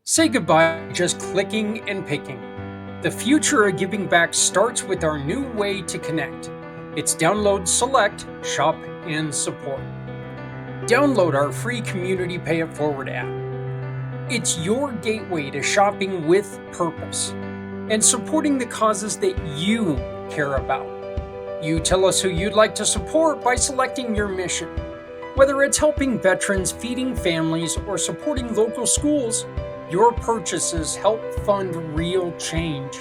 Say goodbye just clicking and picking. The future of giving back starts with our new way to connect. It's download, select, shop, and support. Download our free Community Pay It Forward app. It's your gateway to shopping with purpose and supporting the causes that you care about. You tell us who you'd like to support by selecting your mission. Whether it's helping veterans, feeding families, or supporting local schools, your purchases help fund real change.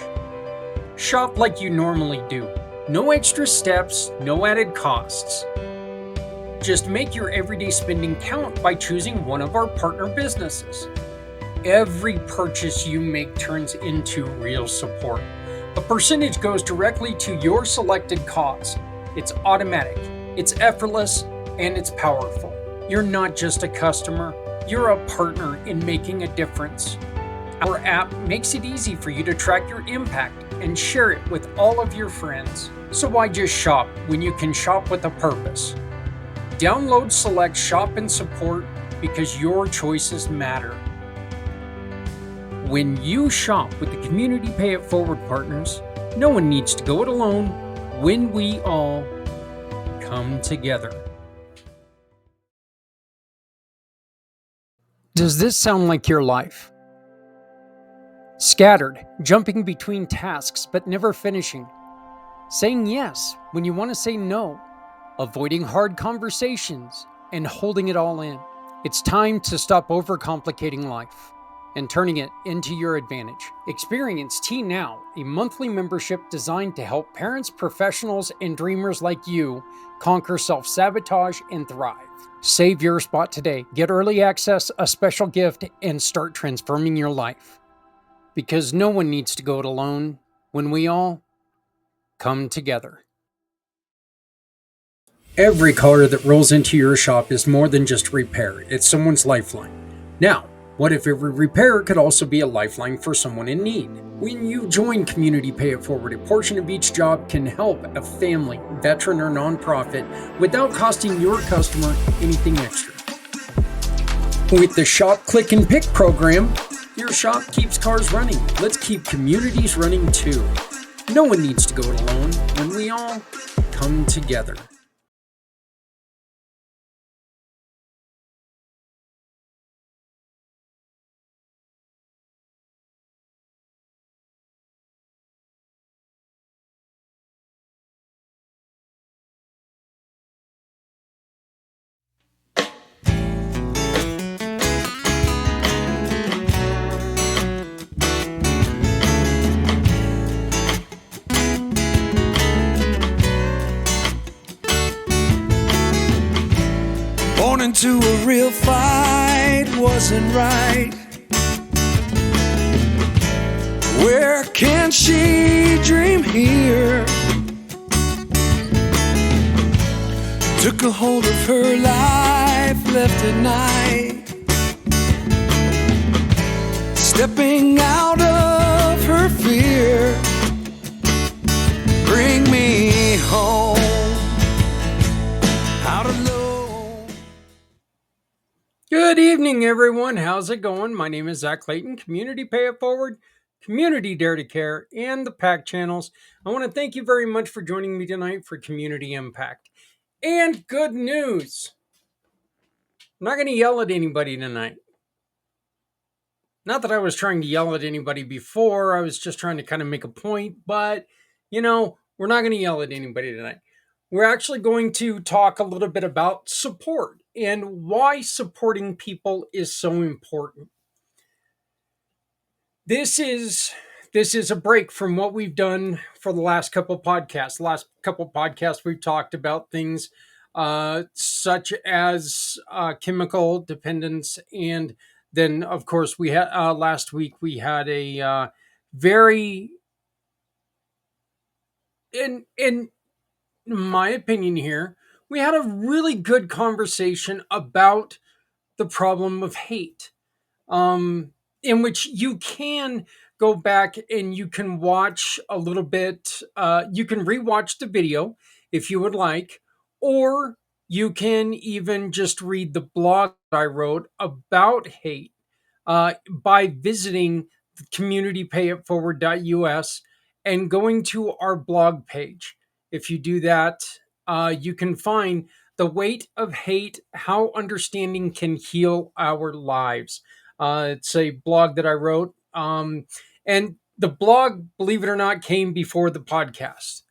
Shop like you normally do. No extra steps, no added costs. Just make your everyday spending count by choosing one of our partner businesses. Every purchase you make turns into real support. A percentage goes directly to your selected cause. It's automatic, it's effortless, and it's powerful. You're not just a customer, you're a partner in making a difference. Our app makes it easy for you to track your impact and share it with all of your friends. So why just shop when you can shop with a purpose? Download, select, shop, and support because your choices matter. When you shop with the Community Pay It Forward partners, no one needs to go it alone when we all come together. Does this sound like your life? Scattered, jumping between tasks but never finishing. Saying yes when you want to say no. Avoiding hard conversations and holding it all in. It's time to stop overcomplicating life and turning it into your advantage. Experience T Now, a monthly membership designed to help parents, professionals, and dreamers like you conquer self-sabotage and thrive. Save your spot today. Get early access, a special gift, and start transforming your life. Because no one needs to go it alone when we all come together. Every car that rolls into your shop is more than just repair, it's someone's lifeline. Now, what if every repair could also be a lifeline for someone in need? When you join Community Pay It Forward, a portion of each job can help a family, veteran, or nonprofit without costing your customer anything extra. With the Shop, Click, and Pick program, your shop keeps cars running. Let's keep communities running too. No one needs to go it alone when we all come together. Born into a real fight wasn't right. Where can she dream here? Took a hold of her life, left at night, stepping out of her fear. Bring me home, out alone. Good evening, everyone. How's it going? My name is Zak Clayton, Community Pay It Forward, Community Dare to Care, and the PAC channels. I want to thank you very much for joining me tonight for Community Impact. And good news. I'm not going to yell at anybody tonight. Not that I was trying to yell at anybody before. I was just trying to kind of make a point. But, we're not going to yell at anybody tonight. We're actually going to talk a little bit about support and why supporting people is so important. This is a break from what we've done for the last couple of podcasts. Last couple of podcasts, we've talked about things such as chemical dependence, and then, of course, we had last week we had a very, in my opinion, here we had a really good conversation about the problem of hate. In which you can go back and you can watch a little bit. You can rewatch the video if you would like, or you can even just read the blog I wrote about hate. by visiting communitypayitforward.us and going to our blog page. If you do that, you can find The Weight of Hate: How Understanding Can Heal Our Lives. It's a blog that I wrote. And the blog, believe it or not, came before the podcast.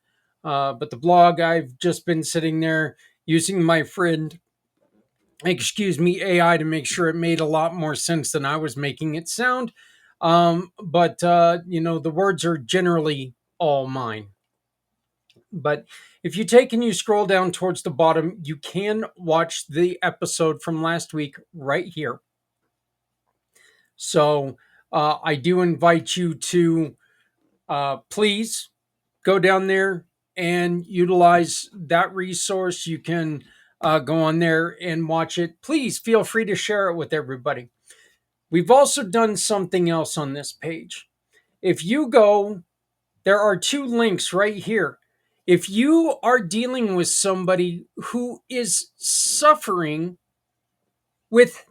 But the blog, I've just been sitting there using my friend, AI, to make sure it made a lot more sense than I was making it sound. But the words are generally all mine. But if you take and you scroll down towards the bottom, you can watch the episode from last week right here. So I do invite you to please go down there and utilize that resource. You can go on there and watch it. Please feel free to share it with everybody. We've also done something else on this page. If you go, there are two links right here. If you are dealing with somebody who is suffering with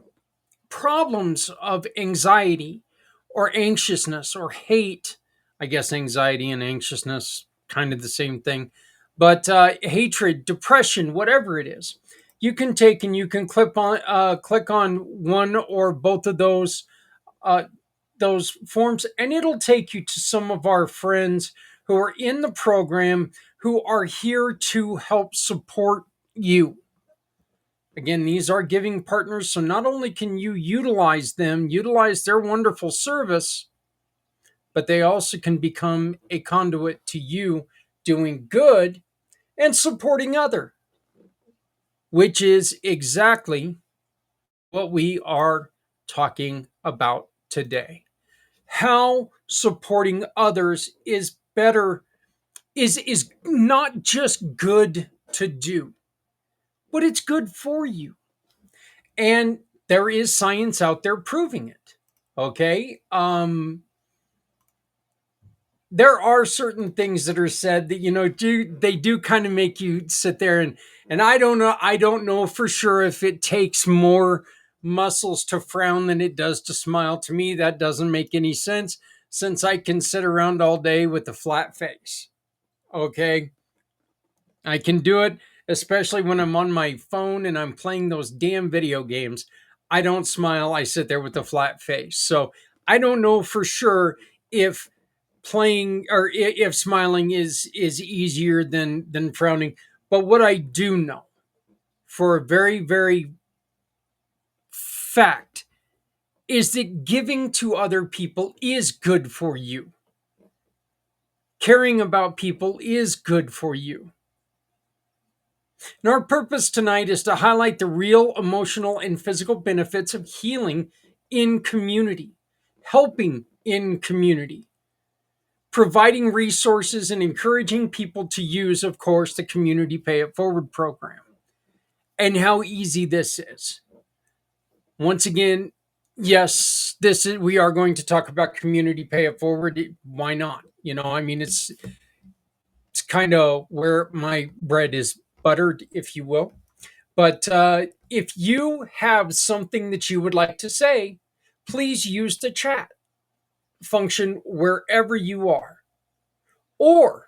problems of anxiety or anxiousness or hate, I guess anxiety and anxiousness, kind of the same thing, but hatred, depression, whatever it is, you can take and you can click on one or both of uh, those forms, and it'll take you to some of our friends who are in the program who are here to help support you. Again, these are giving partners, so not only can you utilize them, utilize their wonderful service, but they also can become a conduit to you doing good and supporting other, which is exactly what we are talking about today. How supporting others is better, is not just good to do, but it's good for you. And there is science out there proving it. Okay. There are certain things that are said that, they do kind of make you sit there, and I don't know for sure if it takes more muscles to frown than it does to smile. To me, that doesn't make any sense, since I can sit around all day with a flat face. Okay. I can do it, especially when I'm on my phone and I'm playing those damn video games. I don't smile. I sit there with a flat face. So I don't know for sure if playing, or if smiling is easier than frowning. But what I do know for a very, very fact is that giving to other people is good for you. Caring about people is good for you. And our purpose tonight is to highlight the real emotional and physical benefits of healing in community, helping in community, providing resources, and encouraging people to use, of course, the Community Pay It Forward program, and how easy this is. Once again, yes, we are going to talk about Community Pay It Forward. Why not? It's kind of where my bread is buttered, if you will. But if you have something that you would like to say, please use the chat function wherever you are. Or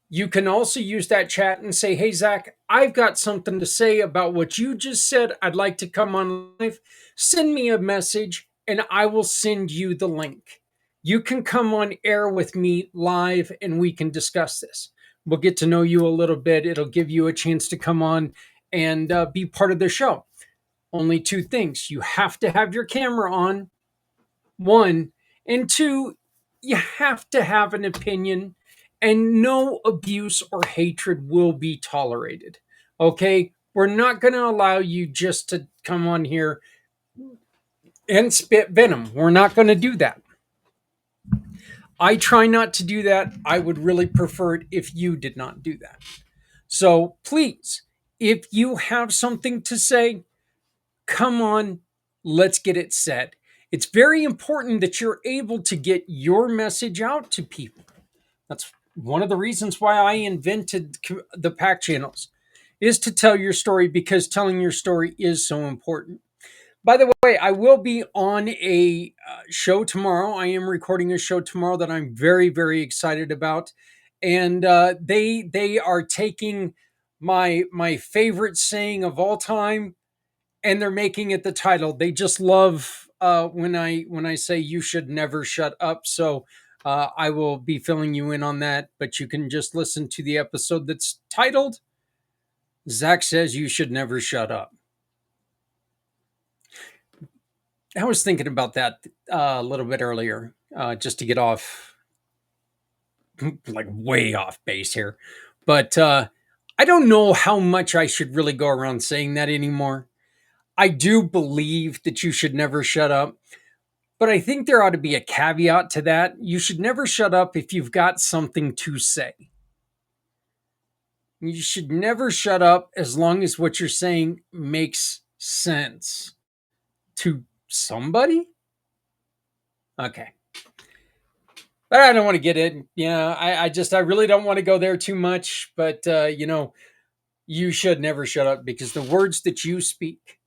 you can also use that chat and say, hey, Zach, I've got something to say about what you just said. I'd like to come on live. Send me a message and I will send you the link. You can come on air with me live and we can discuss this. We'll get to know you a little bit. It'll give you a chance to come on and be part of the show. Only two things: you have to have your camera on, one, and two, you have to have an opinion, and no abuse or hatred will be tolerated. Okay? We're not going to allow you just to come on here and spit venom. We're not going to do that. I try not to do that. I would really prefer it if you did not do that. So please, if you have something to say, come on, let's get it said. It's very important that you're able to get your message out to people. That's one of the reasons why I invented the pack channels, is to tell your story, because telling your story is so important. By the way, I will be on a show tomorrow. I am recording a show tomorrow that I'm very, very excited about, and they are taking my favorite saying of all time, and they're making it the title. They just love when I say you should never shut up. So I will be filling you in on that, but you can just listen to the episode that's titled "Zach Says You Should Never Shut Up." I was thinking about that a little bit earlier, just to get off, like way off base here. But I don't know how much I should really go around saying that anymore. I do believe that you should never shut up, but I think there ought to be a caveat to that. You should never shut up if you've got something to say. You should never shut up as long as what you're saying makes sense to somebody. Okay. But I don't want to get in. I really don't want to go there too much. But, you should never shut up because the words that you speak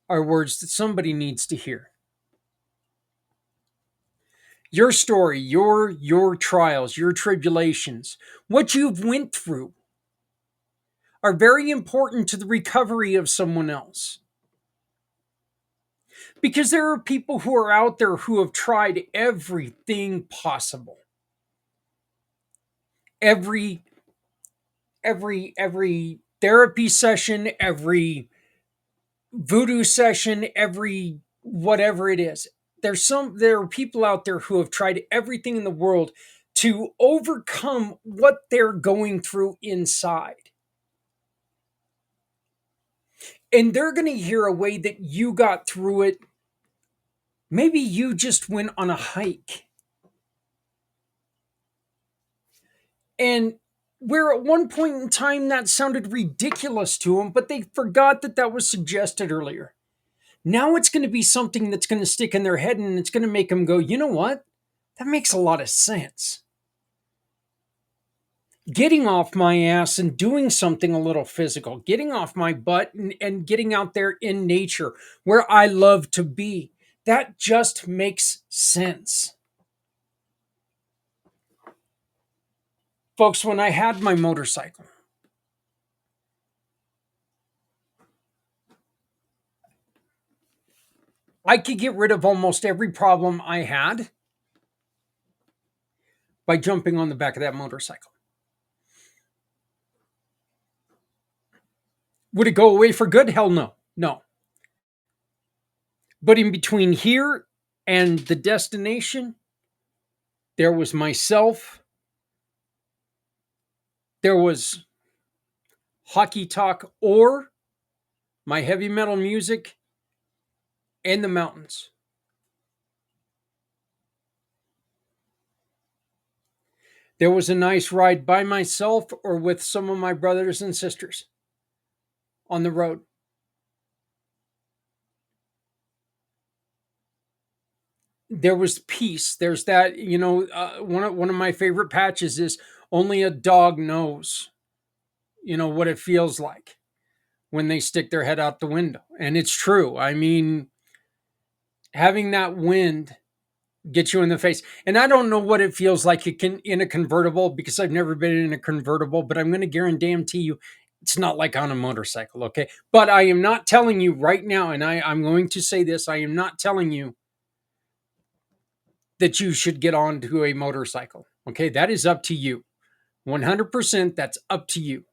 are words that somebody needs to hear. Your story, your trials, your tribulations, what you've went through are very important to the recovery of someone else. Because there are people who are out there who have tried everything possible. Every therapy session, every voodoo session, every whatever it is. There are people out there who have tried everything in the world to overcome what they're going through inside. And they're going to hear a way that you got through it. Maybe you just went on a hike. And where at one point in time that sounded ridiculous to them, but they forgot that that was suggested earlier. Now it's going to be something that's going to stick in their head and it's going to make them go, you know what? That makes a lot of sense. Getting off my ass and doing something a little physical, getting off my butt and getting out there in nature where I love to be. That just makes sense. Folks, when I had my motorcycle, I could get rid of almost every problem I had by jumping on the back of that motorcycle. Would it go away for good? Hell no. No. But in between here and the destination, there was myself, there was hockey talk or my heavy metal music and the mountains. There was a nice ride by myself or with some of my brothers and sisters on the road. There was peace. There's that, one of my favorite patches is only a dog knows, what it feels like when they stick their head out the window. And it's true. I mean, having that wind get you in the face. And I don't know what it feels like in a convertible because I've never been in a convertible, but I'm going to guarantee you it's not like on a motorcycle, okay? But I am not telling you right now, and I'm going to say this, I am not telling you that you should get onto a motorcycle, okay? That is up to you. 100%, that's up to you.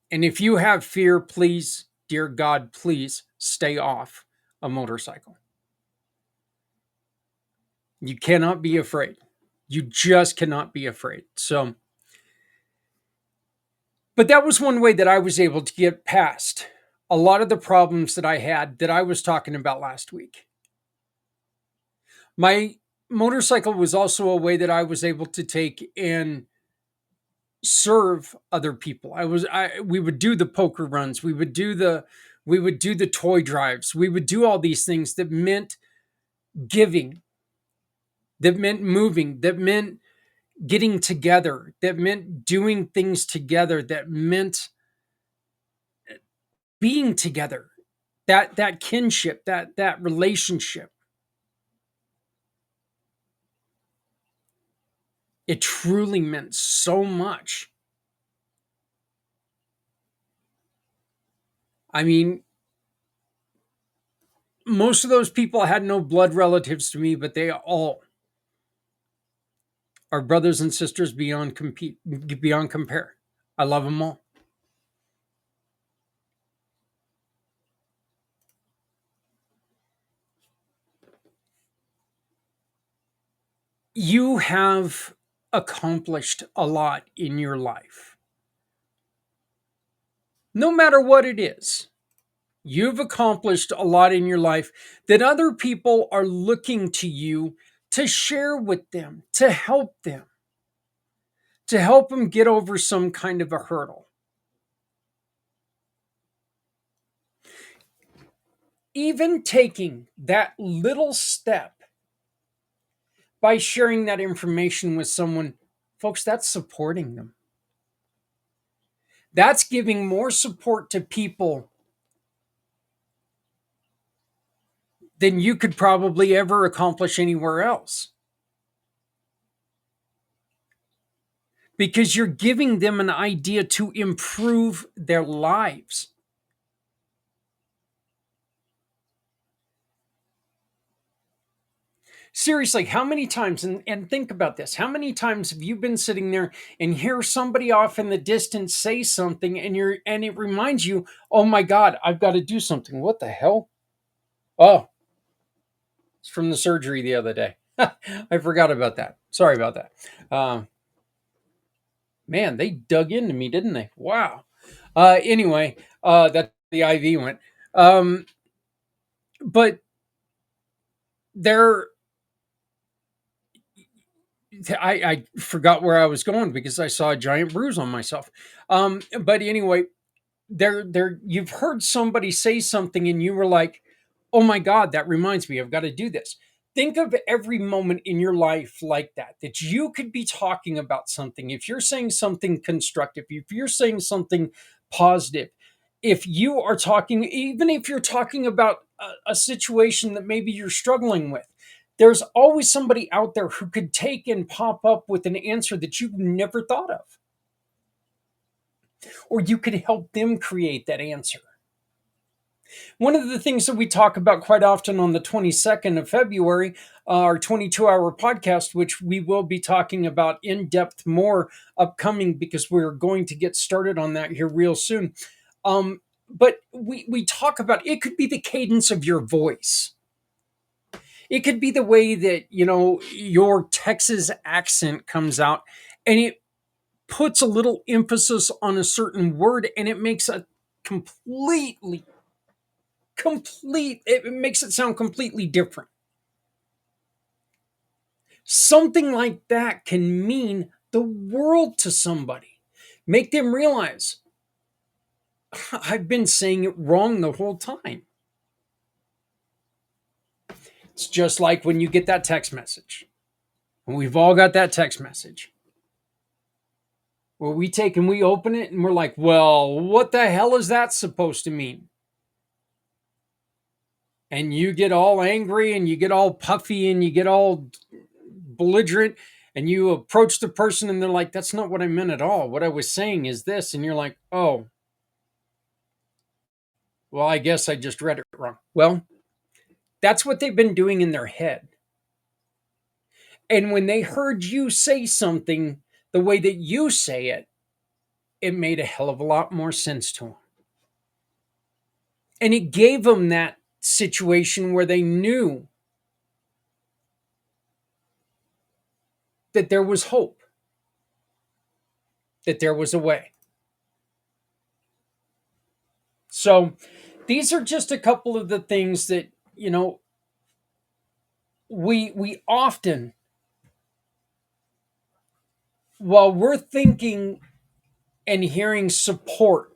And if you have fear, please, dear God, please stay off a motorcycle. You cannot be afraid. You just cannot be afraid. So, but that was one way that I was able to get past a lot of the problems that I had that I was talking about last week. My motorcycle was also a way that I was able to take and serve other people. We would do the poker runs, we would do the toy drives, we would do all these things that meant giving, that meant moving, that meant getting together, that meant doing things together, that meant being together, that kinship, that relationship. It truly meant so much. I mean, most of those people had no blood relatives to me, but they all are brothers and sisters beyond compare. I love them all. You have accomplished a lot in your life. No matter what it is, you've accomplished a lot in your life that other people are looking to you to share with them, to help them get over some kind of a hurdle. Even taking that little step by sharing that information with someone, folks, that's supporting them. That's giving more support to people than you could probably ever accomplish anywhere else. Because you're giving them an idea to improve their lives. Seriously, how many times, and think about this, how many times have you been sitting there and hear somebody off in the distance say something and it reminds you, oh my God, I've got to do something. What the hell? Oh, it's from the surgery the other day. I forgot about that. Sorry about that. Uh, Man, they dug into me, didn't they? Wow. Anyway, that the IV went. Um, but there, I forgot where I was going because I saw a giant bruise on myself. But anyway, there you've heard somebody say something and you were like, oh my God, that reminds me, I've got to do this. Think of every moment in your life like that you could be talking about something. If you're saying something constructive, if you're saying something positive, if you are talking, even if you're talking about a situation that maybe you're struggling with, there's always somebody out there who could take and pop up with an answer that you've never thought of, or you could help them create that answer. One of the things that we talk about quite often on the 22nd of February, our 22-hour podcast, which we will be talking about in depth more upcoming because we're going to get started on that here real soon. But we talk about, it could be the cadence of your voice. It could be the way that, your Texas accent comes out and it puts a little emphasis on a certain word and it makes a completely it makes it sound completely different. Something like that can mean the world to somebody. Make them realize I've been saying it wrong the whole time. It's just like when you get that text message. And we've all got that text message where we take and we open it and we're like, well, what the hell is that supposed to mean? And you get all angry and you get all puffy and you get all belligerent and you approach the person and they're like, that's not what I meant at all. What I was saying is this. And you're like, oh, well, I guess I just read it wrong. Well, that's what they've been doing in their head. And when they heard you say something the way that you say it, it made a hell of a lot more sense to them. And it gave them that situation where they knew that there was hope, that there was a way. So these are just a couple of the things that, we often, while we're thinking and hearing support,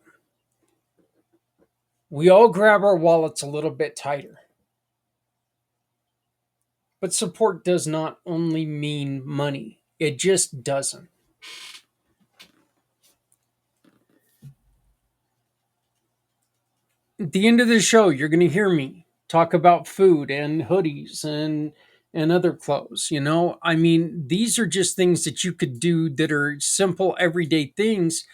we all grab our wallets a little bit tighter. But support does not only mean money, it just doesn't. At the end of the show, you're going to hear me talk about food and hoodies and other clothes. I mean, these are just things that you could do that are simple everyday things.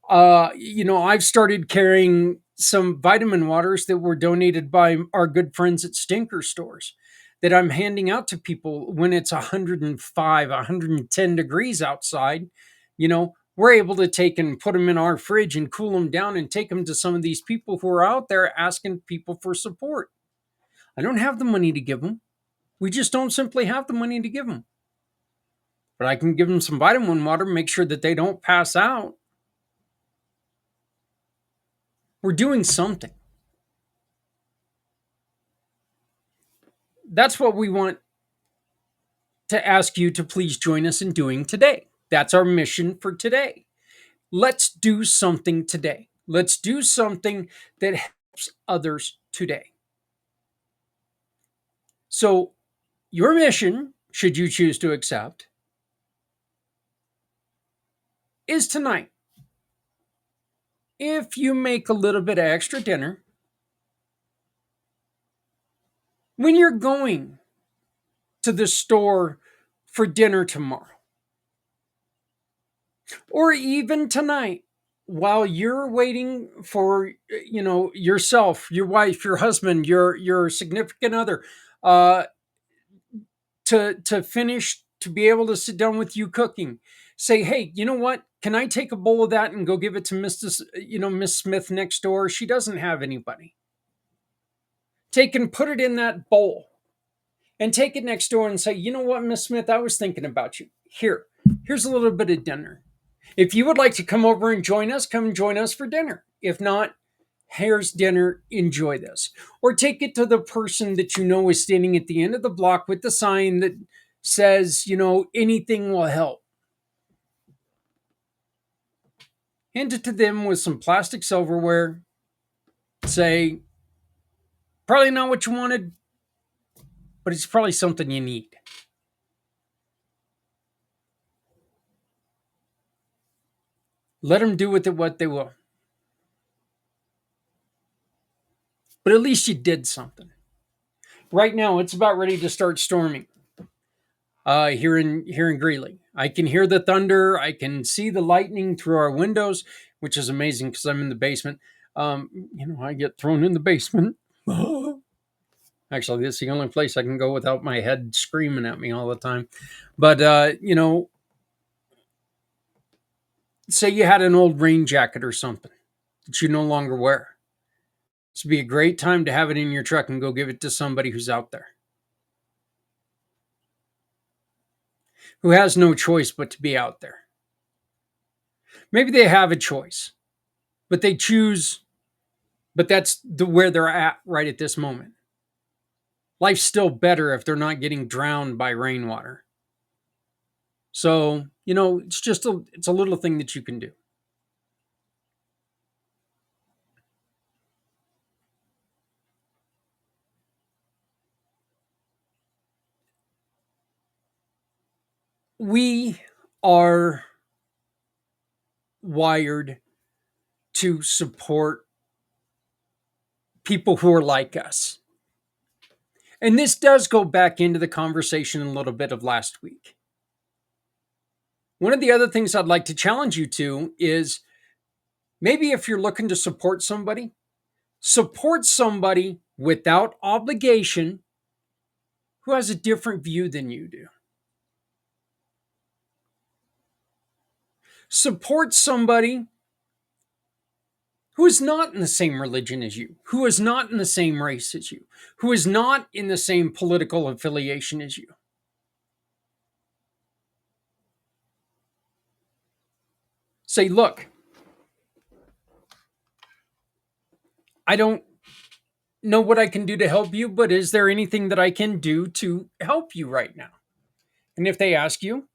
I've started carrying some vitamin waters that were donated by our good friends at Stinker Stores that I'm handing out to people when it's 105, 110 degrees outside. We're able to take and put them in our fridge and cool them down and take them to some of these people who are out there asking people for support. I don't have the money to give them. We just don't simply have the money to give them. But I can give them some vitamin water, make sure that they don't pass out. We're doing something. That's what we want to ask you to please join us in doing today. That's our mission for today. Let's do something today. Let's do something that helps others today. So, your mission, should you choose to accept, is tonight. If you make a little bit of extra dinner, when you're going to the store for dinner tomorrow, or even tonight, while you're waiting for yourself, your wife, your husband, your significant other, uh, to finish, to be able to sit down with you cooking, say, hey, you know what? Can I take a bowl of that and go give it to Miss Smith next door? She doesn't have anybody. Take and put it in that bowl and take it next door and say, you know what, Miss Smith, I was thinking about you. Here's a little bit of dinner. If you would like to come over and join us, come join us for dinner. If not, here's dinner. Enjoy this. Or take it to the person that you know is standing at the end of the block with the sign that says, anything will help. Hand it to them with some plastic silverware. Say, probably not what you wanted, but it's probably something you need. Let them do with it what they will. But at least you did something. Right now, it's about ready to start storming. Here in Greeley, I can hear the thunder. I can see the lightning through our windows, which is amazing because I'm in the basement. I get thrown in the basement. Actually, this is the only place I can go without my head screaming at me all the time. But say you had an old rain jacket or something that you no longer wear. This would be a great time to have it in your truck and go give it to somebody who's out there, who has no choice but to be out there. Maybe they have a choice, but they choose, but that's where they're at right at this moment. Life's still better if they're not getting drowned by rainwater. So, it's a little thing that you can do. We are wired to support people who are like us. And this does go back into the conversation a little bit of last week. One of the other things I'd like to challenge you to is maybe if you're looking to support somebody without obligation who has a different view than you do. Support somebody who is not in the same religion as you, who is not in the same race as you, who is not in the same political affiliation as you. Say, look, I don't know what I can do to help you, but is there anything that I can do to help you right now? And if they ask you,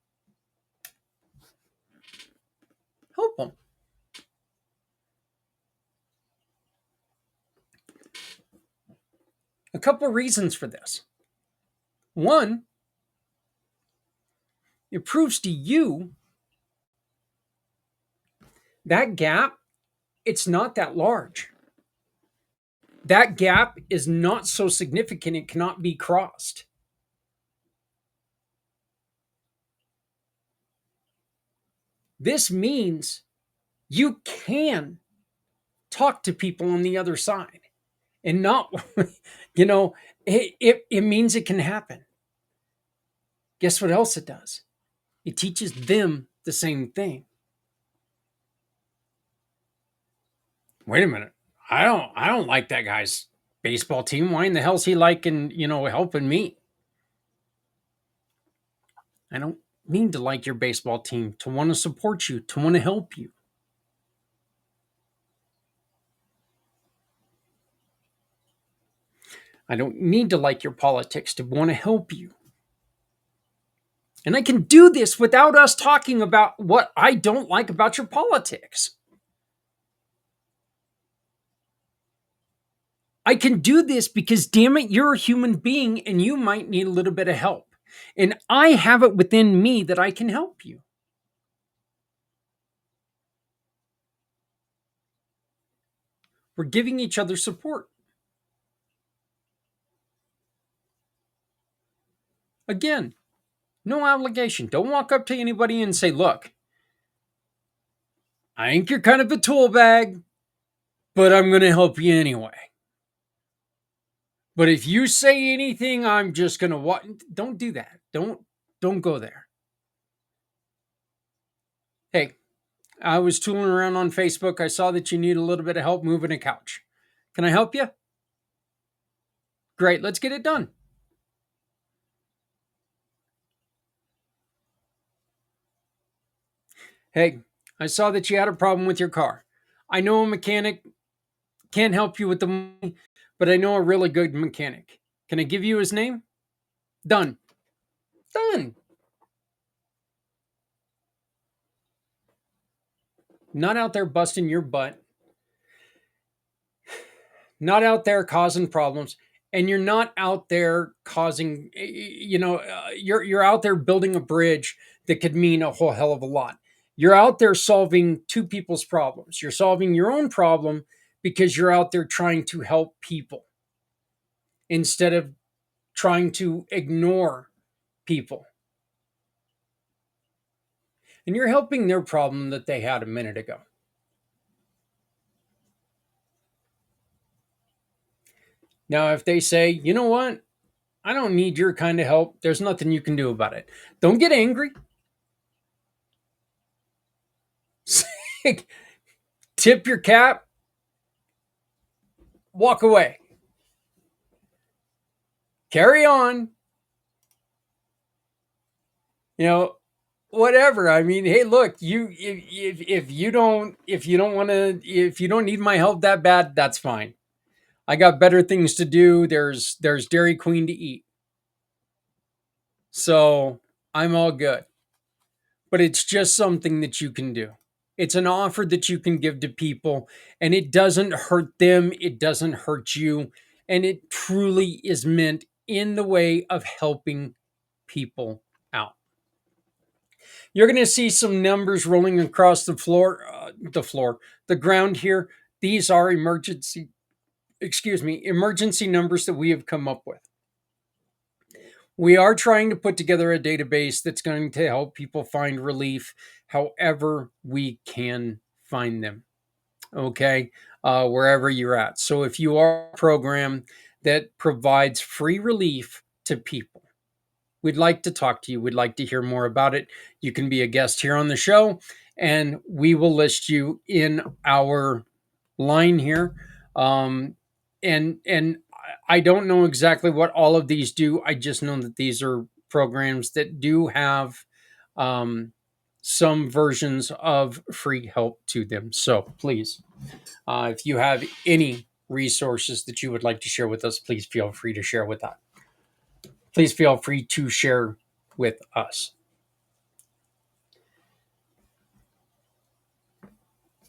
help them. A couple of reasons for this. One, it proves to you that gap, it's not that large. that gap is not so significant it cannot be crossed. This means you can talk to people on the other side and not, you know, it means it can happen. Guess what else it does? It teaches them the same thing. Wait a minute. I don't like that guy's baseball team. Why in the hell's he liking, helping me? I don't need to like your baseball team to want to support you, to want to help you. I don't need to like your politics to want to help you. And I can do this without us talking about what I don't like about your politics. I can do this because, damn it, you're a human being and you might need a little bit of help. And I have it within me that I can help you. We're giving each other support. Again, no obligation. Don't walk up to anybody and say, look, I think you're kind of a tool bag, but I'm going to help you anyway. But if you say anything, I'm just going to what? Don't do that. Don't go there. Hey, I was tooling around on Facebook. I saw that you need a little bit of help moving a couch. Can I help you? Great, let's get it done. Hey, I saw that you had a problem with your car. I know a mechanic, can't help you with the money, but I know a really good mechanic. Can I give you his name? Done. Done. Not out there busting your butt, not out there causing problems, and you're not out there causing, you're out there building a bridge that could mean a whole hell of a lot. You're out there solving two people's problems. You're solving your own problem because you're out there trying to help people instead of trying to ignore people. And you're helping their problem that they had a minute ago. Now, if they say, you know what, I don't need your kind of help, there's nothing you can do about it. Don't get angry. Tip your cap, walk away. Carry on. Whatever. I mean, hey, look, if you don't need my help that bad, that's fine. I got better things to do. There's Dairy Queen to eat. So I'm all good. But it's just something that you can do. It's an offer that you can give to people, and it doesn't hurt them. It doesn't hurt you. And it truly is meant in the way of helping people out. You're going to see some numbers rolling across the ground here. These are emergency numbers that we have come up with. We are trying to put together a database that's going to help people find relief however we can find them. Okay, wherever you're at. So if you are a program that provides free relief to people, we'd like to talk to you. We'd like to hear more about it. You can be a guest here on the show, and we will list you in our line here. And I don't know exactly what all of these do. I just know that these are programs that do have some versions of free help to them. So please, if you have any resources that you would like to share with us, please feel free to share with us. Please feel free to share with us.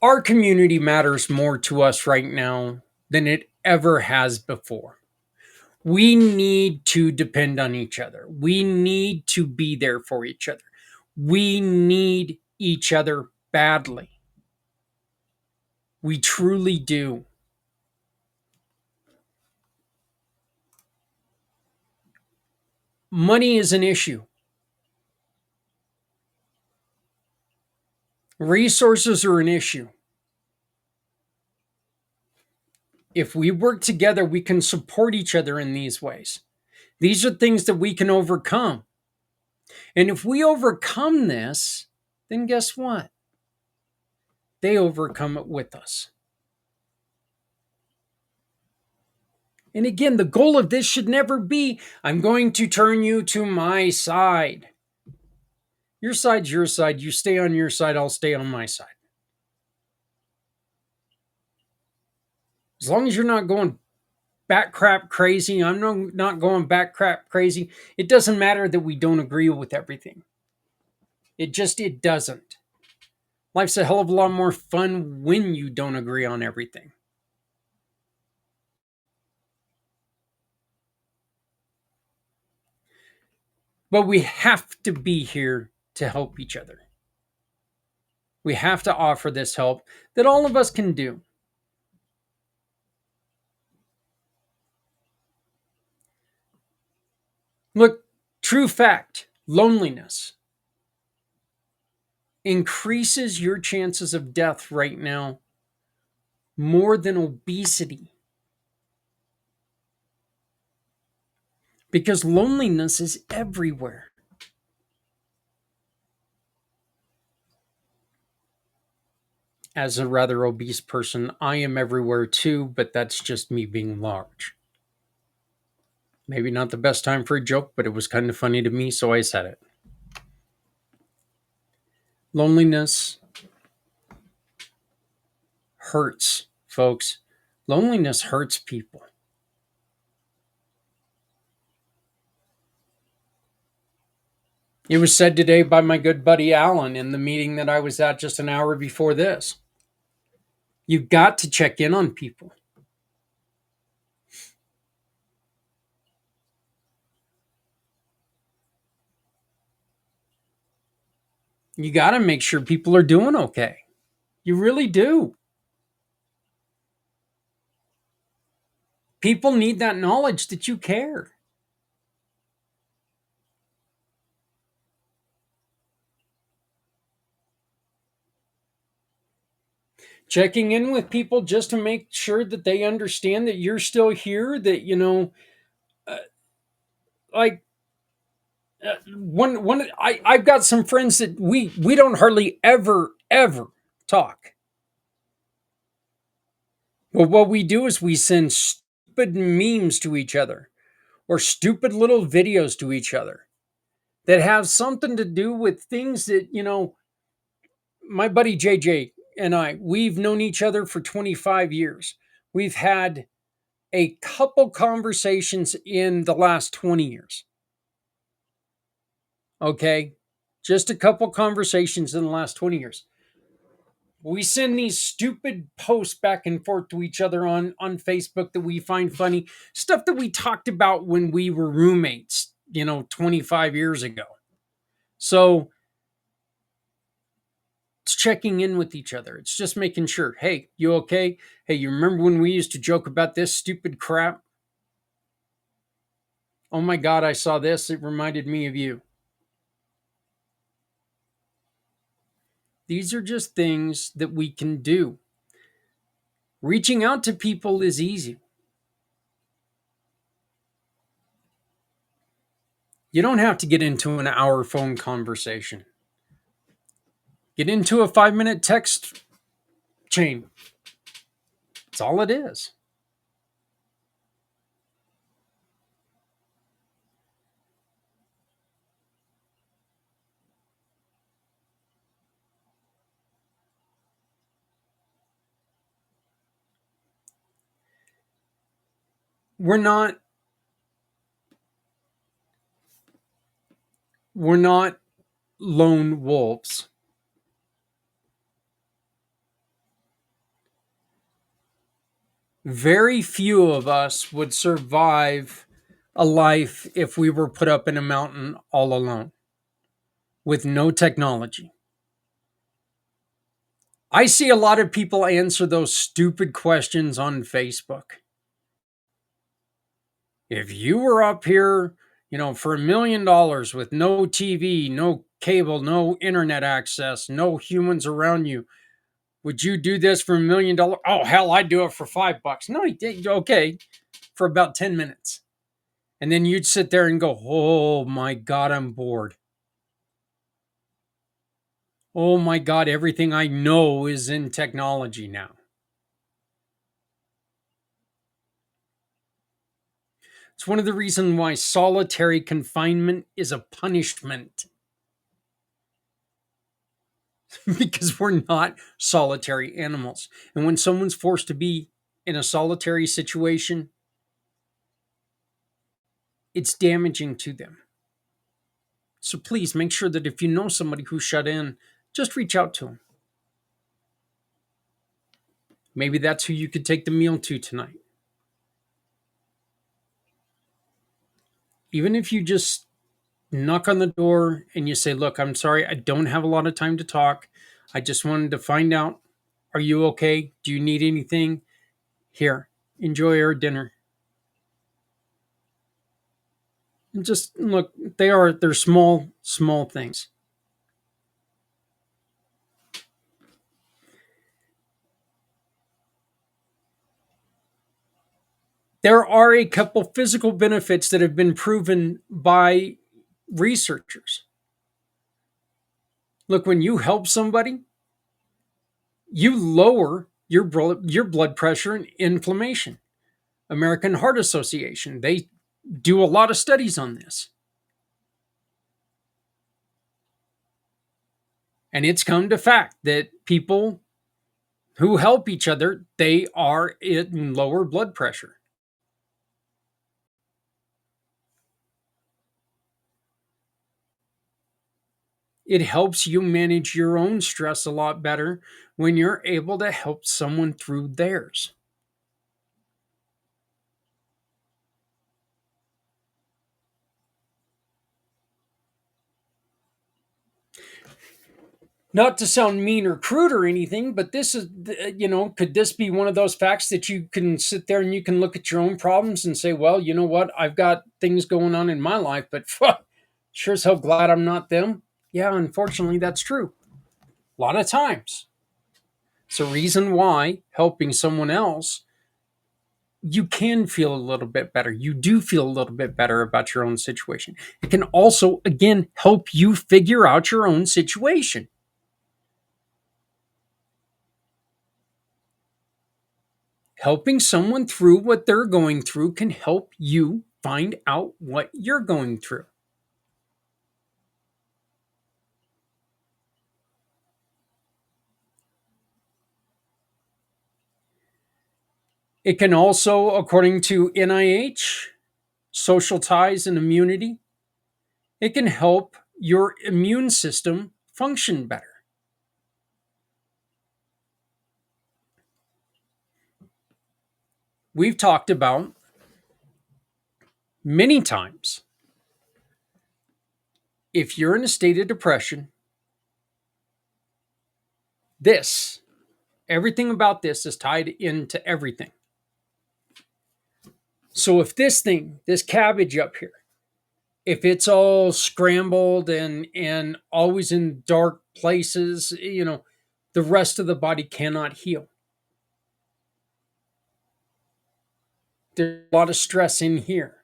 Our community matters more to us right now than it ever has before. We need to depend on each other. We need to be there for each other. We need each other badly. We truly do. Money is an issue. Resources are an issue. If we work together, we can support each other in these ways. These are things that we can overcome. And if we overcome this, then guess what? They overcome it with us. And again, the goal of this should never be, I'm going to turn you to my side. Your side's your side. You stay on your side, I'll stay on my side. As long as you're not going back crap crazy, I'm not going back crap crazy. It doesn't matter that we don't agree with everything. It doesn't. Life's a hell of a lot more fun when you don't agree on everything. But we have to be here to help each other. We have to offer this help that all of us can do. Look, true fact, loneliness increases your chances of death right now more than obesity. Because loneliness is everywhere. As a rather obese person, I am everywhere too, but that's just me being large. Maybe not the best time for a joke, but it was kind of funny to me, so I said it. Loneliness hurts, folks. Loneliness hurts people. It was said today by my good buddy Alan in the meeting that I was at just an hour before this. You've got to check in on people. You got to make sure people are doing okay. You really do. People need that knowledge that you care. Checking in with people just to make sure that they understand that you're still here, that, uh, like, I've got some friends that we don't hardly ever talk. But what we do is we send stupid memes to each other or stupid little videos to each other that have something to do with things that, my buddy JJ and we've known each other for 25 years. We've had a couple conversations in the last 20 years. Okay? Just a couple conversations in the last 20 years. We send these stupid posts back and forth to each other on Facebook that we find funny, stuff that we talked about when we were roommates, 25 years ago. So it's checking in with each other. It's just making sure, hey, you okay? Hey, you remember when we used to joke about this stupid crap? Oh my God, I saw this. It reminded me of you. These are just things that we can do. Reaching out to people is easy. You don't have to get into an hour phone conversation. Get into a 5-minute text chain. That's all it is. We're not lone wolves. Very few of us would survive a life if we were put up in a mountain all alone with no technology. I see a lot of people answer those stupid questions on Facebook. If you were up here, For $1 million with no TV, no cable, no internet access, no humans around you, would you do this for $1 million? Oh, hell, I'd do it for $5. No, you did. Okay, for about 10 minutes. And then you'd sit there and go, oh my God, I'm bored. Oh my God, everything I know is in technology now. It's one of the reasons why solitary confinement is a punishment. Because we're not solitary animals. And when someone's forced to be in a solitary situation, it's damaging to them. So please make sure that if you know somebody who's shut in, just reach out to them. Maybe that's who you could take the meal to tonight. Even if you just knock on the door and you say, look, I'm sorry, I don't have a lot of time to talk. I just wanted to find out, are you okay? Do you need anything? Here, enjoy our dinner. And just look, they're small things. There are a couple physical benefits that have been proven by researchers. Look, when you help somebody, you lower your blood pressure and inflammation. American Heart Association, they do a lot of studies on this. And it's come to fact that people who help each other, they are in lower blood pressure. It helps you manage your own stress a lot better when you're able to help someone through theirs. Not to sound mean or crude or anything, but this is, could this be one of those facts that you can sit there and you can look at your own problems and say, well, you know what? I've got things going on in my life, but sure as hell glad I'm not them. Yeah, unfortunately, that's true. A lot of times. It's a reason why helping someone else, you can feel a little bit better. You do feel a little bit better about your own situation. It can also, again, help you figure out your own situation. Helping someone through what they're going through can help you find out what you're going through. It can also, according to NIH, social ties and immunity, it can help your immune system function better. We've talked about many times, if you're in a state of depression, everything about this is tied into everything. So if this cabbage up here, if it's all scrambled and always in dark places, the rest of the body cannot heal. There's a lot of stress in here.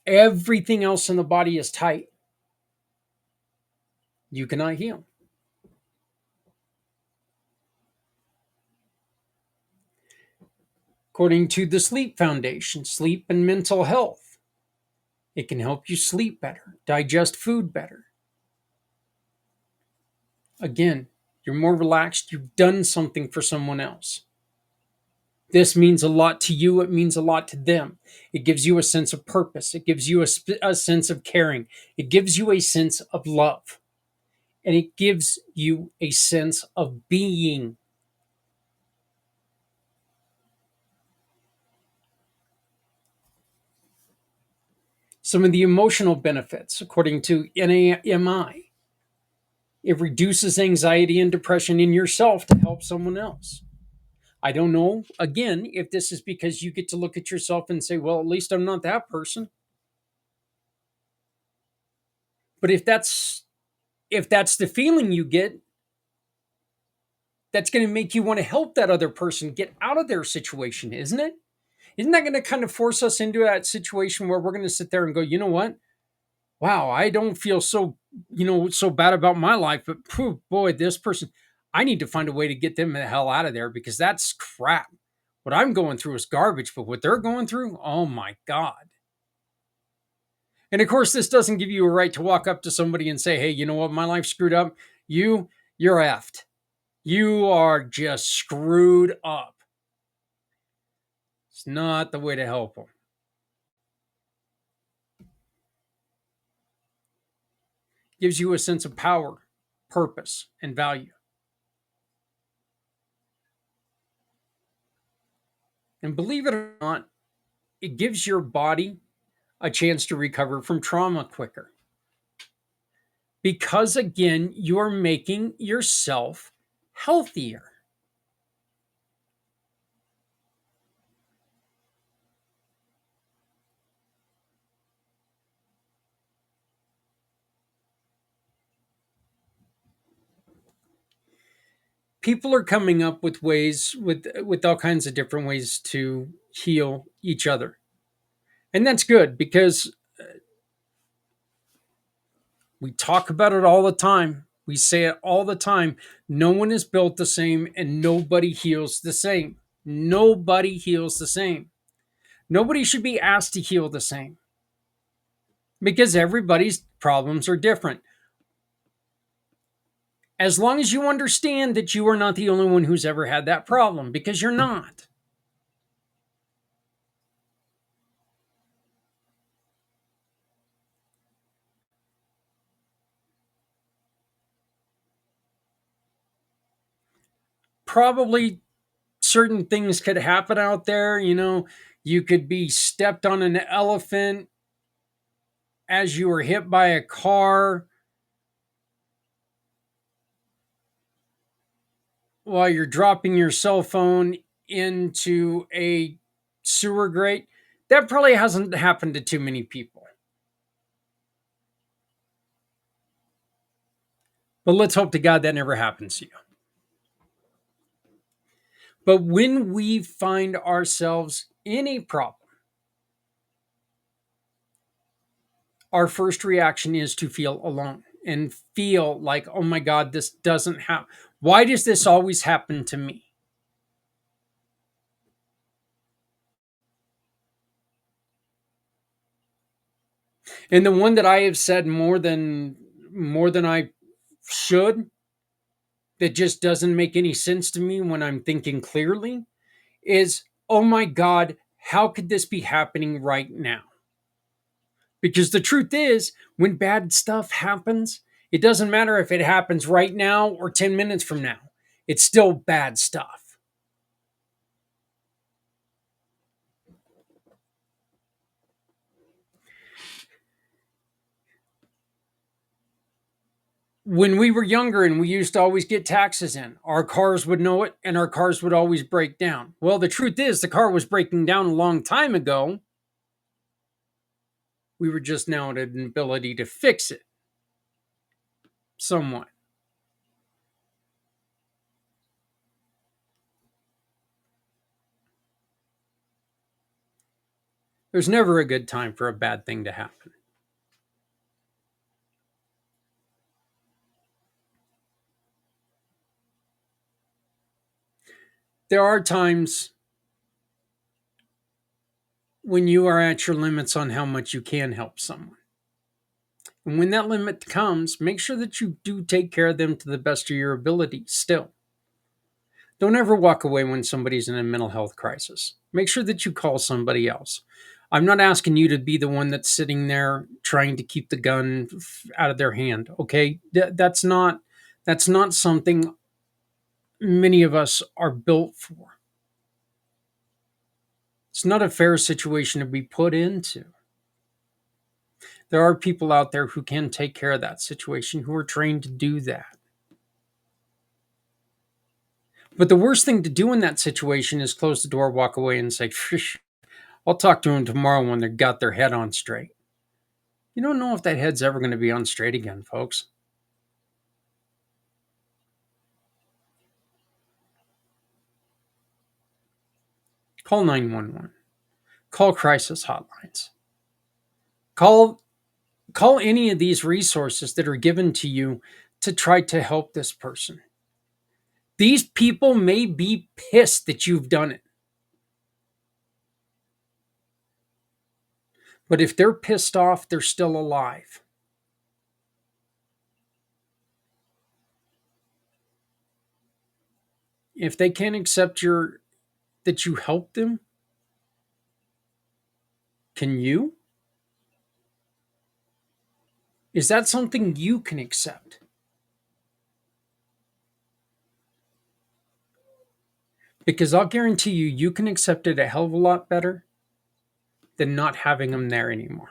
Everything else in the body is tight. You cannot heal. According to the Sleep Foundation, sleep and mental health, it can help you sleep better, digest food better. Again, you're more relaxed. You've done something for someone else. This means a lot to you. It means a lot to them. It gives you a sense of purpose. It gives you a sense of caring. It gives you a sense of love. And it gives you a sense of being. Some of the emotional benefits, according to NAMI, it reduces anxiety and depression in yourself to help someone else. I don't know, again, if this is because you get to look at yourself and say, well, at least I'm not that person. But if that's the feeling you get, that's going to make you want to help that other person get out of their situation, isn't it? Isn't that going to kind of force us into that situation where we're going to sit there and go, you know what? Wow, I don't feel so bad about my life, but phew, boy, this person, I need to find a way to get them the hell out of there because that's crap. What I'm going through is garbage, but what they're going through, oh my God. And of course, this doesn't give you a right to walk up to somebody and say, hey, you know what? My life screwed up. You're effed. You are just screwed up. It's not the way to help them. Gives you a sense of power, purpose, and value. And believe it or not, it gives your body a chance to recover from trauma quicker. Because again, you're making yourself healthier. People are coming up with ways with all kinds of different ways to heal each other. And that's good because we talk about it all the time. We say it all the time. No one is built the same and nobody heals the same. Nobody heals the same. Nobody should be asked to heal the same because everybody's problems are different. As long as you understand that you are not the only one who's ever had that problem, because you're not. Probably certain things could happen out there. You could be stepped on an elephant as you were hit by a car while you're dropping your cell phone into a sewer grate. That probably hasn't happened to too many people. But let's hope to God that never happens to you. But when we find ourselves in a problem, our first reaction is to feel alone and feel like, oh my God, this doesn't happen. Why does this always happen to me? And the one that I have said more than I should, that just doesn't make any sense to me when I'm thinking clearly, is, oh my God, how could this be happening right now? Because the truth is, when bad stuff happens, it doesn't matter if it happens right now or 10 minutes from now. It's still bad stuff. When we were younger and we used to always get taxes in, our cars would know it and our cars would always break down. Well, the truth is, the car was breaking down a long time ago. We were just now at an ability to fix it somewhat. There's never a good time for a bad thing to happen. There are times when you are at your limits on how much you can help someone. And when that limit comes, make sure that you do take care of them to the best of your ability still. Don't ever walk away when somebody's in a mental health crisis. Make sure that you call somebody else. I'm not asking you to be the one that's sitting there trying to keep the gun out of their hand, okay? That's not something many of us are built for. It's not a fair situation to be put into. There are people out there who can take care of that situation, who are trained to do that. But the worst thing to do in that situation is close the door, walk away, and say, I'll talk to them tomorrow when they've got their head on straight. You don't know if that head's ever going to be on straight again, folks. Call 911. Call crisis hotlines. Call any of these resources that are given to you to try to help this person. These people may be pissed that you've done it. But if they're pissed off, they're still alive. If they can't accept that you helped them, can you? Is that something you can accept? Because I'll guarantee you, you can accept it a hell of a lot better than not having them there anymore.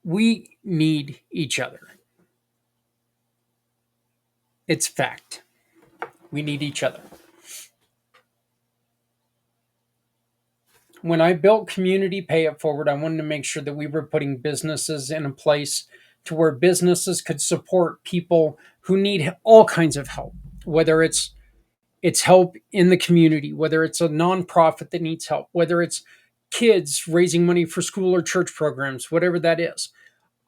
We need each other. It's fact. We need each other. When I built Community Pay It Forward, I wanted to make sure that we were putting businesses in a place to where businesses could support people who need all kinds of help, whether it's help in the community, whether it's a nonprofit that needs help, whether it's kids raising money for school or church programs, whatever that is.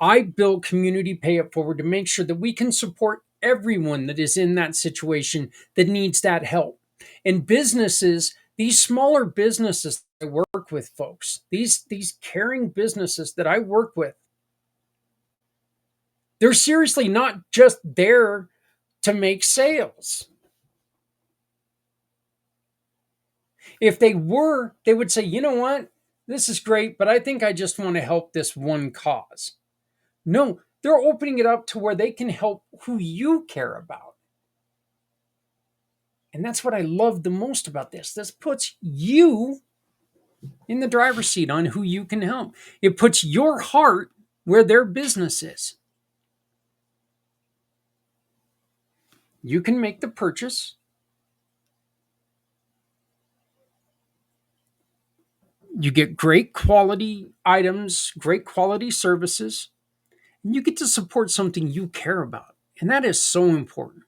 I built Community Pay It Forward to make sure that we can support everyone that is in that situation that needs that help. And businesses, these smaller businesses that I work with, folks, these caring businesses that I work with, they're seriously not just there to make sales. If they were, they would say, you know what? This is great, but I think I just want to help this one cause. No, they're opening it up to where they can help who you care about. And that's what I love the most about this. This puts you in the driver's seat on who you can help. It puts your heart where their business is. You can make the purchase. You get great quality items, great quality services, and you get to support something you care about. And that is so important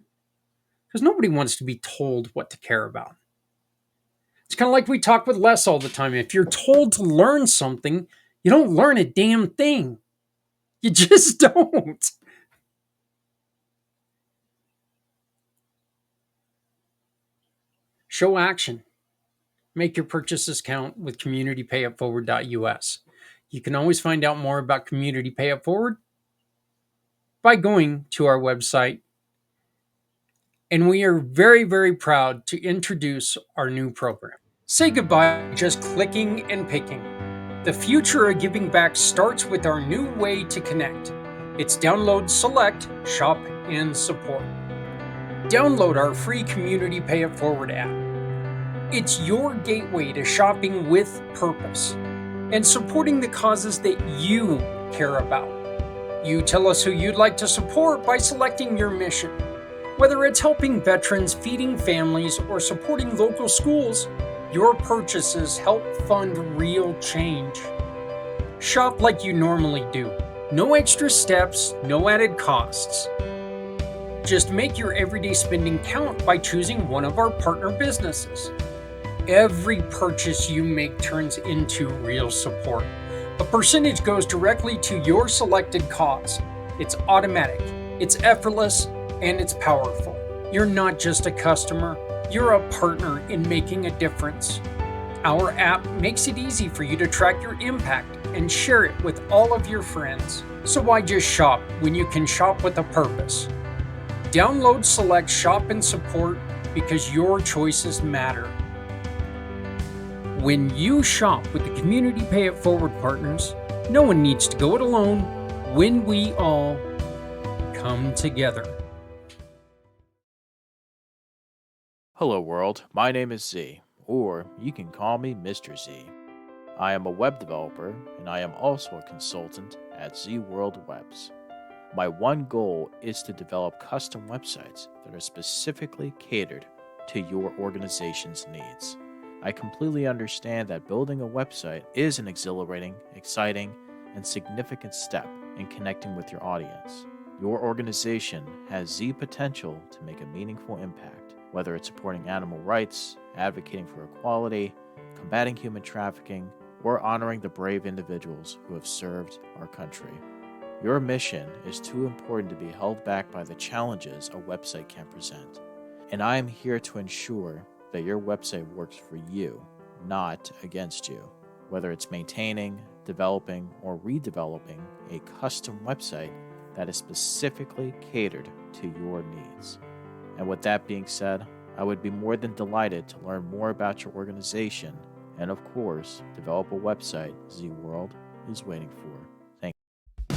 because nobody wants to be told what to care about. It's kind of like we talk with Les all the time. If you're told to learn something, you don't learn a damn thing. You just don't. Show action. Make your purchases count with communitypayitforward.us. You can always find out more about Community Pay It Forward by going to our website. And we are very, very proud to introduce our new program. Say goodbye just clicking and picking. The future of giving back starts with our new way to connect. It's download, select, shop, and support. Download our free Community Pay It Forward app. It's your gateway to shopping with purpose and supporting the causes that you care about. You tell us who you'd like to support by selecting your mission. Whether it's helping veterans, feeding families, or supporting local schools, your purchases help fund real change. Shop like you normally do. No extra steps, no added costs. Just make your everyday spending count by choosing one of our partner businesses. Every purchase you make turns into real support. A percentage goes directly to your selected cause. It's automatic, it's effortless, and it's powerful. You're not just a customer, you're a partner in making a difference. Our app makes it easy for you to track your impact and share it with all of your friends. So why just shop when you can shop with a purpose? Download, select, shop, and support because your choices matter. When you shop with the Community Pay It Forward partners, no one needs to go it alone when we all come together. Hello world, my name is Z, or you can call me Mr. Z. I am a web developer and I am also a consultant at Z World Webs. My one goal is to develop custom websites that are specifically catered to your organization's needs. I completely understand that building a website is an exhilarating, exciting, and significant step in connecting with your audience. Your organization has the potential to make a meaningful impact, whether it's supporting animal rights, advocating for equality, combating human trafficking, or honoring the brave individuals who have served our country. Your mission is too important to be held back by the challenges a website can present. And I am here to ensure that your website works for you, not against you. Whether it's maintaining, developing, or redeveloping a custom website that is specifically catered to your needs. And with that being said, I would be more than delighted to learn more about your organization and, of course, develop a website Z World is waiting for. Thank you.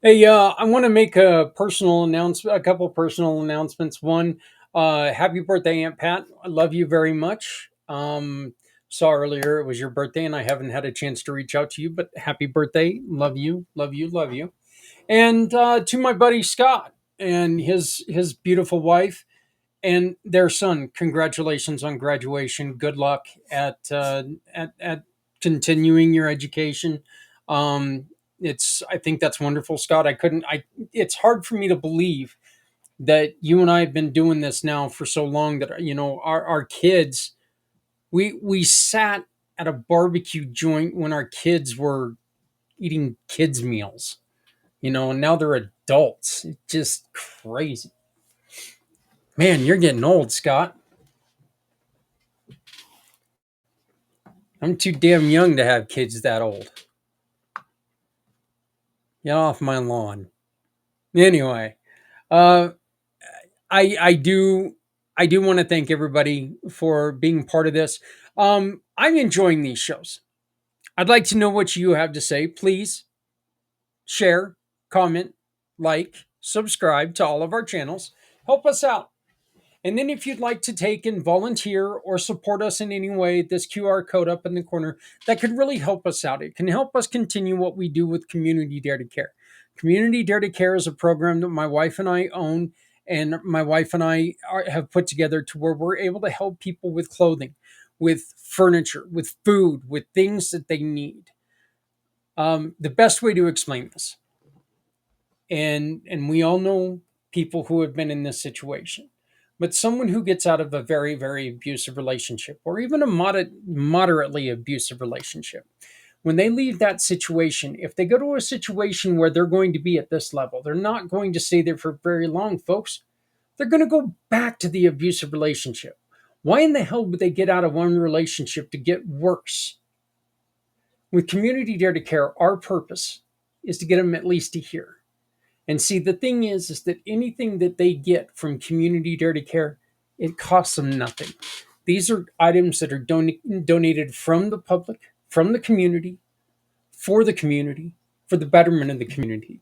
Hey, I want to make a personal announcement, a couple personal announcements. One, happy birthday, Aunt Pat. I love you very much. Saw earlier it was your birthday, and I haven't had a chance to reach out to you, but happy birthday. Love you, love you, love you. And to my buddy Scott and his beautiful wife and their son, congratulations on graduation. Good luck at continuing your education. Um, I think that's wonderful, Scott. I couldn't. I It's hard for me to believe that you and I have been doing this now for so long that our kids. We sat at a barbecue joint when our kids were eating kids meals. And now they're adults. It's just crazy. Man, you're getting old, Scott. I'm too damn young to have kids that old. Get off my lawn. Anyway, uh, I do want to thank everybody for being part of this. I'm enjoying these shows. I'd like to know what you have to say. Please share, comment, like, subscribe to all of our channels. Help us out. And then if you'd like to take and volunteer or support us in any way, this QR code up in the corner, that could really help us out. It can help us continue what we do with Community Dare to Care. Community Dare to Care is a program that my wife and I own, and my wife and I have put together to where we're able to help people with clothing, with furniture, with food, with things that they need. The best way to explain this, and we all know people who have been in this situation, but someone who gets out of a very, very abusive relationship, or even a moderately abusive relationship, when they leave that situation, if they go to a situation where they're going to be at this level, they're not going to stay there for very long, folks. They're going to go back to the abusive relationship. Why in the hell would they get out of one relationship to get worse? With Community Dare to Care, our purpose is to get them at least to here. And see, the thing is that anything that they get from Community Dare to Care, it costs them nothing. These are items that are donated from the public, from the community, for the betterment of the community.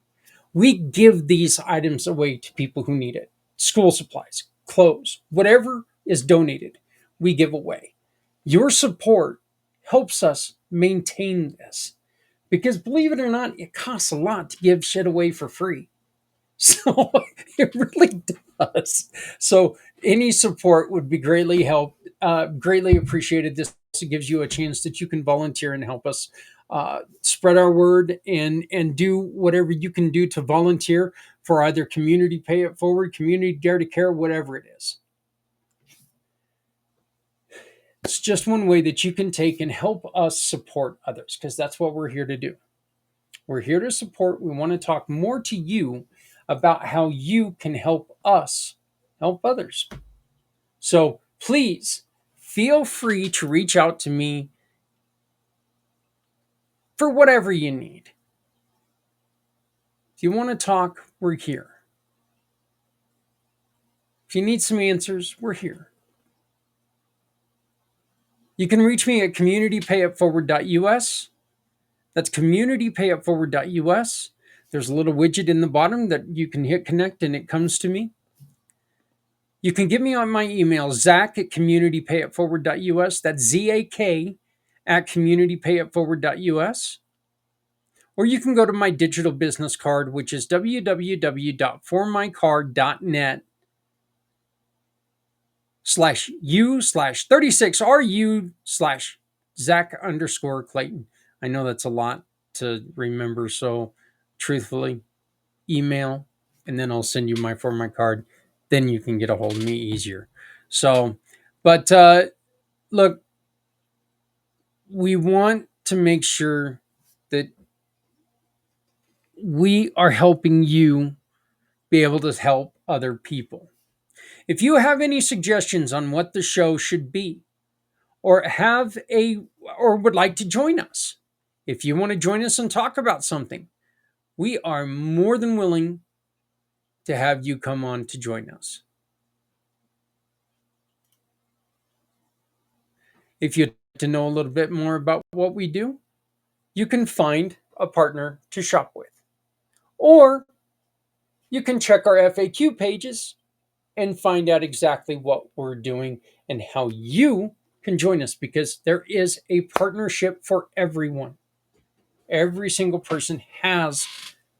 We give these items away to people who need it. School supplies, clothes, whatever is donated, we give away. Your support helps us maintain this. Because believe it or not, it costs a lot to give shit away for free. So it really does. So any support would be greatly appreciated. This gives you a chance that you can volunteer and help us spread our word and do whatever you can do to volunteer for either Community Pay It Forward, Community Dare to Care, whatever it is. It's just one way that you can take and help us support others, because that's what we're here to do. We're here to support. We want to talk more to you about how you can help us help others. So please feel free to reach out to me for whatever you need. If you want to talk, we're here. If you need some answers, we're here. You can reach me at communitypayitforward.us. That's communitypayitforward.us. There's a little widget in the bottom that you can hit connect and it comes to me. You can get me on my email, Zak at communitypayitforward.us. That's ZAK at communitypayitforward.us. Or you can go to my digital business card, which is www.formycard.net/u/36RU/Zak_Clayton. I know that's a lot to remember, so truthfully, email, and then I'll send you my For My card. Then you can get a hold of me easier. So, but look, we want to make sure that we are helping you be able to help other people. If you have any suggestions on what the show should be, or would like to join us, if you want to join us and talk about something, we are more than willing to have you come on to join us. If you'd like to know a little bit more about what we do, you can find a partner to shop with. Or you can check our FAQ pages and find out exactly what we're doing and how you can join us, because there is a partnership for everyone. Every single person has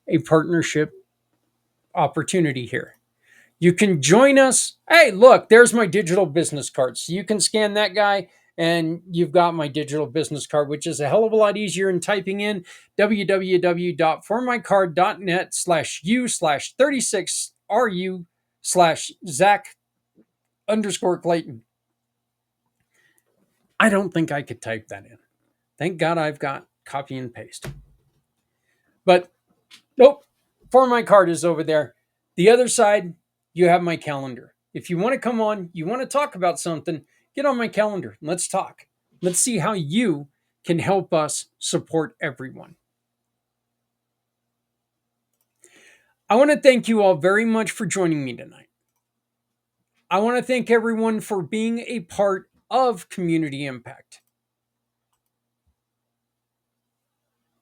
a partnership opportunity here. You can join us. Hey, look, there's my digital business card. So you can scan that guy and you've got my digital business card, which is a hell of a lot easier than typing in www.formycard.net/u/36RU/Zak_Clayton. I don't think I could type that in. Thank God I've got copy and paste. But nope, For My card is over there. The other side, you have my calendar. If you want to come on, you want to talk about something, get on my calendar. Let's talk. Let's see how you can help us support everyone. I want to thank you all very much for joining me tonight. I want to thank everyone for being a part of Community Impact.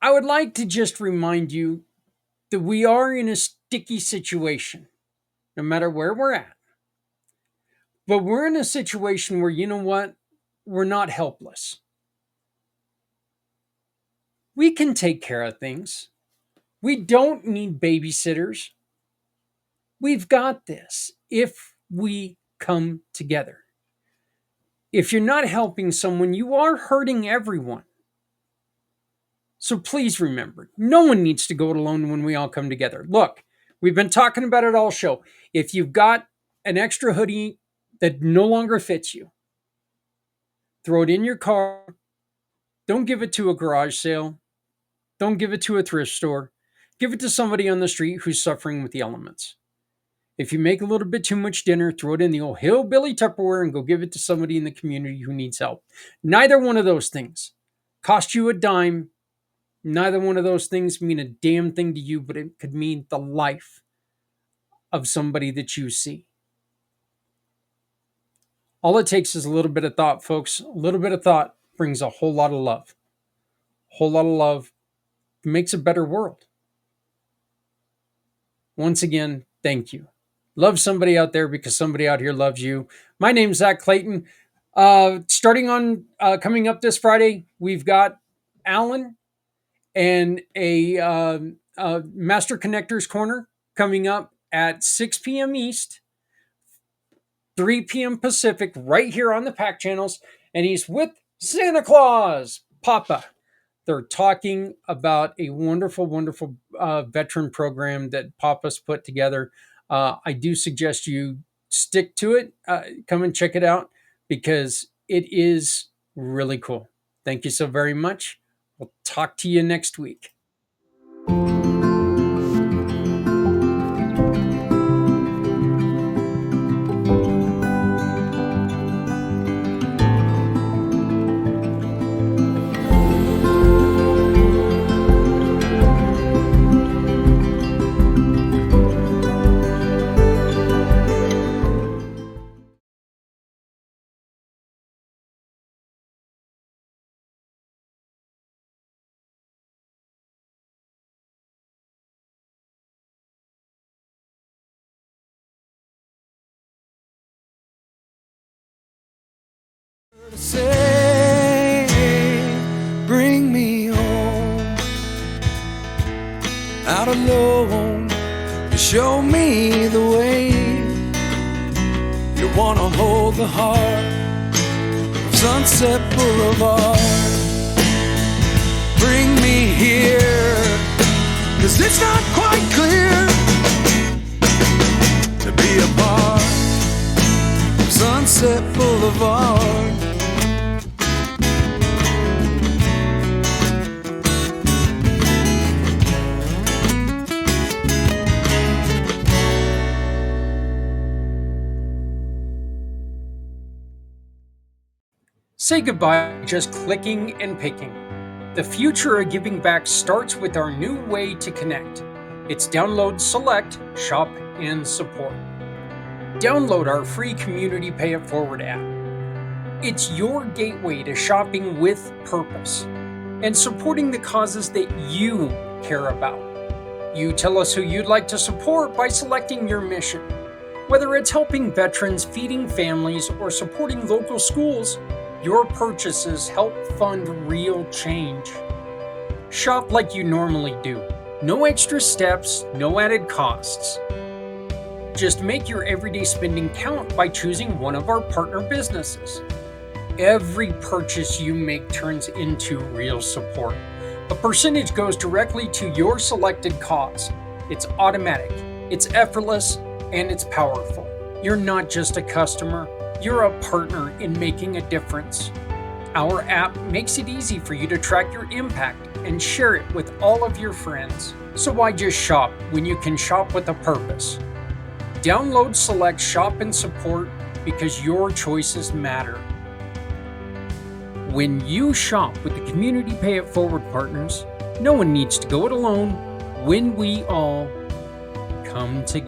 I would like to just remind you that we are in a sticky situation, no matter where we're at. But we're in a situation where, you know what? We're not helpless. We can take care of things. We don't need babysitters. We've got this if we come together. If you're not helping someone, you are hurting everyone. So please remember, no one needs to go it alone when we all come together. Look, we've been talking about it all show. If you've got an extra hoodie that no longer fits you, throw it in your car. Don't give it to a garage sale. Don't give it to a thrift store. Give it to somebody on the street who's suffering with the elements. If you make a little bit too much dinner, throw it in the old hillbilly Tupperware and go give it to somebody in the community who needs help. Neither one of those things cost you a dime. Neither one of those things mean a damn thing to you, but it could mean the life of somebody that you see. All it takes is a little bit of thought, folks. A little bit of thought brings a whole lot of love. A whole lot of love makes a better world. Once again, thank you. Love somebody out there because somebody out here loves you. My name's Zak Clayton. Starting on coming up this Friday, we've got Alan and a Master Connectors Corner coming up at 6 p.m. East, 3 p.m. Pacific, right here on the PAC channels. And he's with Santa Claus, Papa. They're talking about a wonderful, wonderful veteran program that Papa's put together. I do suggest you stick to it. Come and check it out because it is really cool. Thank you so very much. We'll talk to you next week. Say, bring me home, out alone, to show me the way. You wanna hold the heart of Sunset Boulevard. Bring me here, 'cause it's not quite clear to be a part of Sunset Boulevard. Say goodbye just clicking and picking. The future of giving back starts with our new way to connect. It's download, select, shop, and support. Download our free Community Pay It Forward app. It's your gateway to shopping with purpose and supporting the causes that you care about. You tell us who you'd like to support by selecting your mission. Whether it's helping veterans, feeding families, or supporting local schools, your purchases help fund real change. Shop like you normally do. No extra steps, no added costs. Just make your everyday spending count by choosing one of our partner businesses. Every purchase you make turns into real support. A percentage goes directly to your selected cause. It's automatic, it's effortless, and it's powerful. You're not just a customer, you're a partner in making a difference. Our app makes it easy for you to track your impact and share it with all of your friends. So why just shop when you can shop with a purpose? Download, select, shop, and support because your choices matter. When you shop with the Community Pay It Forward partners, no one needs to go it alone when we all come together.